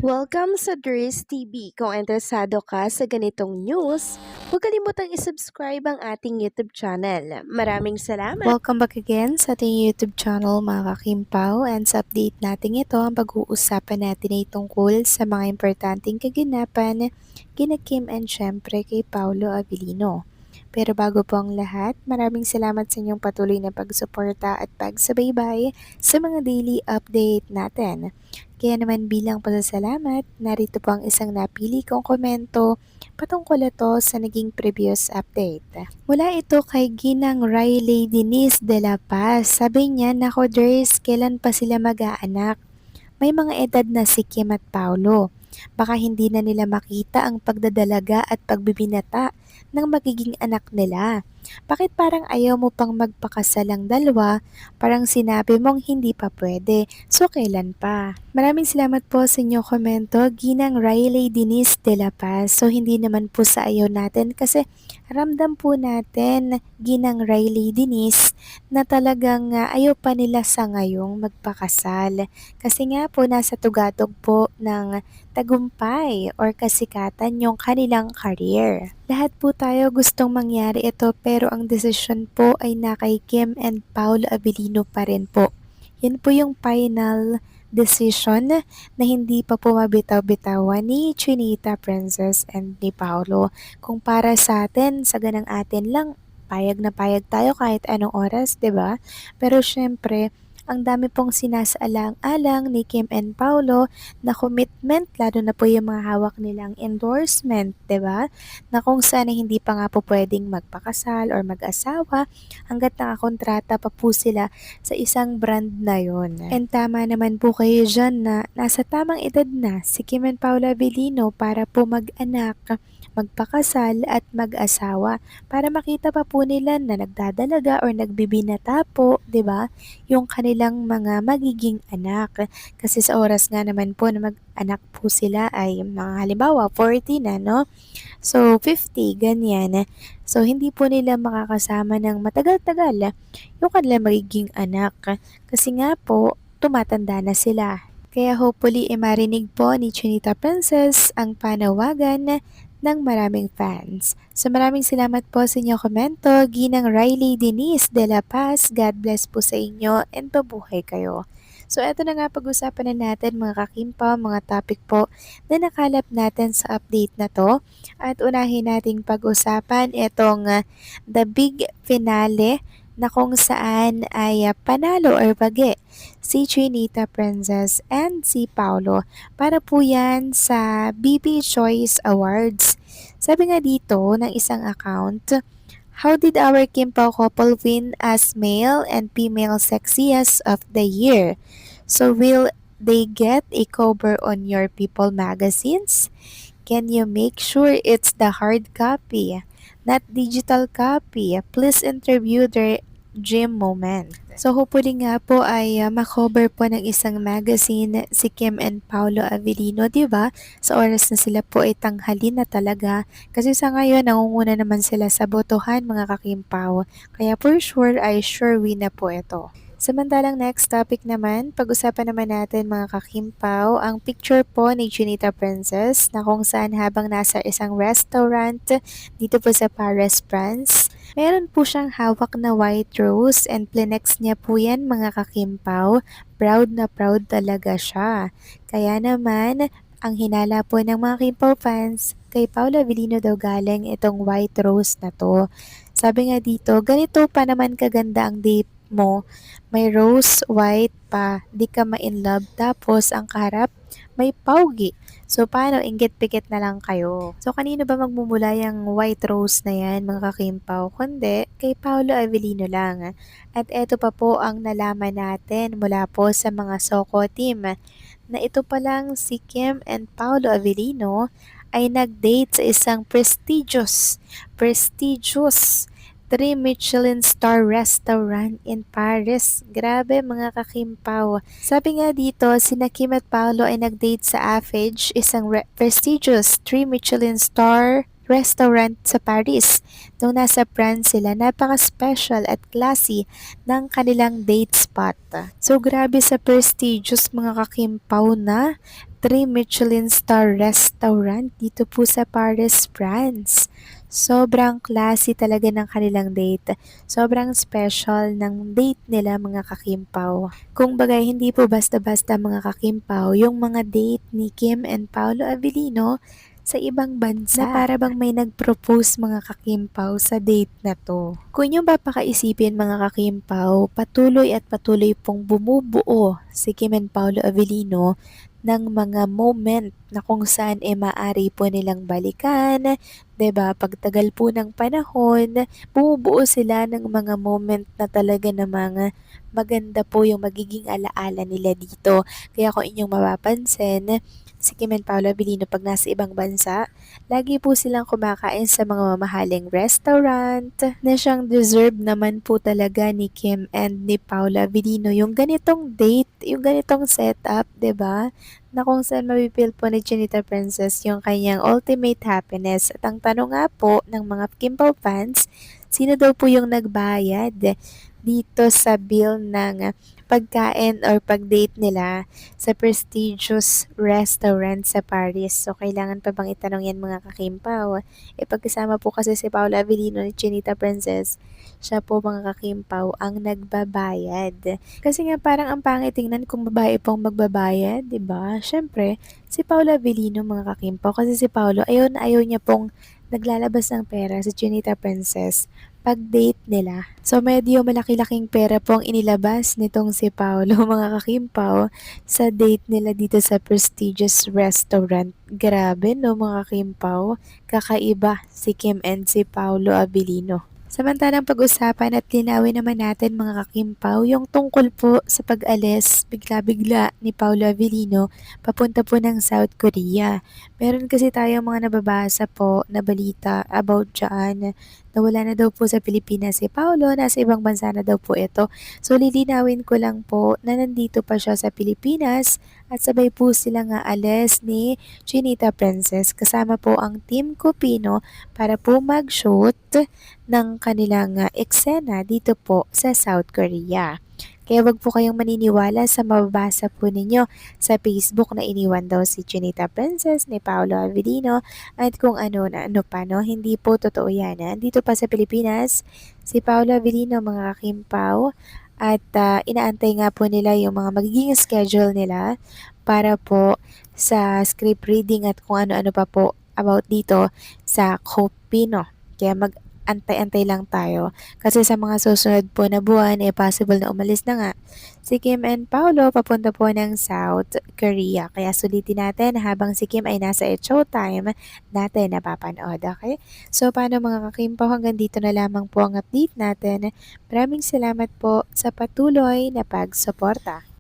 Welcome sa Dries TV. Kung interesado ka sa ganitong news, huwag kalimutang isubscribe ang ating YouTube channel. Maraming salamat! Welcome back again sa ating YouTube channel mga kakimpaw, and sa update natin ito ang pag-uusapan natin ay tungkol sa mga importanteng kaganapan kina Kim and syempre kay Paolo Avellino. Pero bago po ang lahat, maraming salamat sa inyong patuloy na pagsuporta at pagsubaybay sa mga daily update natin. Kaya naman bilang pasasalamat, narito po ang isang napili kong komento patungkol ito sa naging previous update. Mula ito kay Ginang Riley Denise de la Paz. Sabi niya, "Nako Dres, kailan pa sila mag-aanak? May mga edad na si Kim at Paolo. Baka hindi na nila makita ang pagdadalaga at pagbibinata ng magiging anak nila. Bakit parang ayaw mo pang magpakasal ang dalawa? Parang sinabi mong hindi pa pwede. So kailan pa?" Maraming salamat po sa inyong komento, Ginang Riley Denise de la Paz. So hindi naman po sa ayaw natin kasi ramdam po natin, Ginang Riley Denise, na talagang ayaw pa nila sa ngayong magpakasal. Kasi nga po nasa tugatog po ng tagumpay or kasikatan yung kanilang career. Lahat po tayo gustong mangyari ito pero ang desisyon po ay na kay Kim and Paolo Avellino pa rin po. Yan po yung final decision na hindi pa po mabitaw-bitawan ni Chinita Princess and ni Paolo. Kung para sa atin, sa ganang atin lang, payag na payag tayo kahit anong oras, 'di ba? Pero syempre, ang dami pong sinasaalang-alang ni Kim and Paolo na commitment, lalo na po yung mga hawak nilang endorsement, 'di ba? Na kung saan ay hindi pa nga po pwedeng magpakasal or mag-asawa hanggat nakakontrata pa po sila sa isang brand na yon. And tama naman po kayo dyan na nasa tamang edad na si Kim and Paolo Avellino para po mag-anak, magpakasal at mag-asawa para makita pa po nila na nagdadalaga or nagbibinata po, 'di ba? Yung kanilang mga magiging anak. Kasi sa oras nga naman po na mag-anak po sila ay mga halimbawa 40 na, no? So 50, ganyan. So hindi po nila makakasama ng matagal-tagal yung kanilang magiging anak. Kasi nga po, tumatanda na sila. Kaya hopefully marinig po ni Chinita Princess ang panawagan ng maraming fans. So maraming salamat po sa inyong komento, Ginang Riley Denise de la Paz. God bless po sa inyo and pabuhay kayo. So eto na nga pag-usapan na natin mga kakimpa, mga topic po na nakalap natin sa update na to. At unahin nating pag-usapan itong the big finale na kung saan ay panalo or bagi si Chinita Princess and si Paolo para po yan sa BB Choice Awards. Sabi nga dito ng isang account, "How did our Kim Pao couple win as male and female sexiest of the year? So will they get a cover on your People magazines? Can you make sure it's the hard copy, not digital copy? Please interview their gym moment." So hopefully nga po ay makover po ng isang magazine si Kim and Paolo Avellino, 'di ba? Sa oras na sila po ay tanghali na talaga. Kasi sa ngayon nangunguna naman sila sa botohan mga kakimpaw. Kaya for sure ay sure win na po ito. Samantalang next topic naman, pag-usapan naman natin mga kakimpaw, ang picture po ni Chinita Princess na kung saan habang nasa isang restaurant dito po sa Paris, France, meron po siyang hawak na white rose and plinex niya po yan mga kakimpaw. Proud na proud talaga siya. Kaya naman, ang hinala po ng mga Kimpaw fans, kay Paolo Avellino daw galing itong white rose na to. Sabi nga dito, ganito pa naman kaganda ang date mo, may rose white pa, di ka ma-in love, tapos ang kaharap may paugi. So paano, inggit-pikit na lang kayo. So kanino ba magmumula yung white rose na yan mga kakimpaw? Kundi kay Paolo Avellino lang. At eto pa po ang nalaman natin mula po sa mga Soko team na ito pa lang si Kim and Paolo Avellino ay nag-date sa isang prestigious 3 Michelin star restaurant in Paris. Grabe mga kakimpaw. Sabi nga dito, sina Kim at Paolo ay nag-date sa Affage, isang prestigious 3 Michelin star restaurant sa Paris. Nung nasa France sila, napaka-special at classy ng kanilang date spot. So grabe sa prestigious mga kakimpaw na 3 Michelin star restaurant dito po sa Paris, France. Sobrang classy talaga ng kanilang date. Sobrang special ng date nila mga kakimpaw. Kung bagay hindi po basta-basta mga kakimpaw yung mga date ni Kim and Paolo Avellino sa ibang bansa na para bang may nag-propose mga kakimpaw sa date na to. Kung yung papakaisipin mga kakimpaw, patuloy at patuloy pong bumubuo si Kim and Paolo Avellino ng mga moment na kung saan maaari po nilang balikan, 'di ba? Pagtagal po ng panahon, bumubuo sila ng mga moment na talaga namang maganda po yung magiging alaala nila dito. Kaya kung inyong mapapansin, si Kim and Paolo Abilino pag nasa ibang bansa, lagi po silang kumakain sa mga mamahaling restaurant na siyang deserve naman po talaga ni Kim and ni Paolo Abilino yung ganitong date, yung ganitong setup, 'di ba? Na kung saan mapipil po ni Chinita Princess yung kanyang ultimate happiness. At ang tanong nga po ng mga Kimpaw fans, sino daw po yung nagbayad dito sa bill ng pagkain or pag-date nila sa prestigious restaurant sa Paris. So, kailangan pa bang itanong yan mga kakimpaw? Pagkasama po kasi si Paula Avellino ni Chinita Princess, siya po mga kakimpaw ang nagbabayad. Kasi nga parang ang pangit tingnan kung babae pong magbabayad, 'di ba? Syempre, si Paula Avellino mga kakimpaw kasi si Paolo ayaw na ayaw niya pong naglalabas ng pera sa Chinita Princess pag-date nila. So medyo malaki-laking pera po ang inilabas nitong si Paolo mga kakimpaw sa date nila dito sa prestigious restaurant. Grabe no mga kakimpaw, kakaiba si Kim and si Paolo Abilino. Samantalang pag-usapan at linawin naman natin mga kakimpaw yung tungkol po sa pag-alis bigla-bigla ni Paolo Avellino papunta po ng South Korea. Meron kasi tayong mga nababasa po na balita about dyan na wala na daw po sa Pilipinas si Paolo, nasa ibang bansa na daw po ito. So lilinawin ko lang po na nandito pa siya sa Pilipinas at sabay po silang aalis ni Chinita Princess kasama po ang Team Cupino para po mag-shoot ng kanilang eksena dito po sa South Korea. Kaya wag po kayong maniniwala sa mababasa po ninyo sa Facebook na iniwan daw si Chinita Princess ni Paolo Avellino at kung ano na ano pa no, hindi po totoo yan. Dito pa sa Pilipinas, si Paolo Avellino mga kakimpaw at inaantay nga po nila yung mga magiging schedule nila para po sa script reading at kung ano-ano pa po about dito sa Copino. Kaya antay-antay lang tayo. Kasi sa mga susunod po na buwan, possible na umalis na nga si Kim and Paolo papunta po ng South Korea. Kaya sulitin natin habang si Kim ay nasa showtime natin napapanood. Okay? So, paano mga kakimpaw, hanggang dito na lamang po ang update natin. Maraming salamat po sa patuloy na pagsuporta.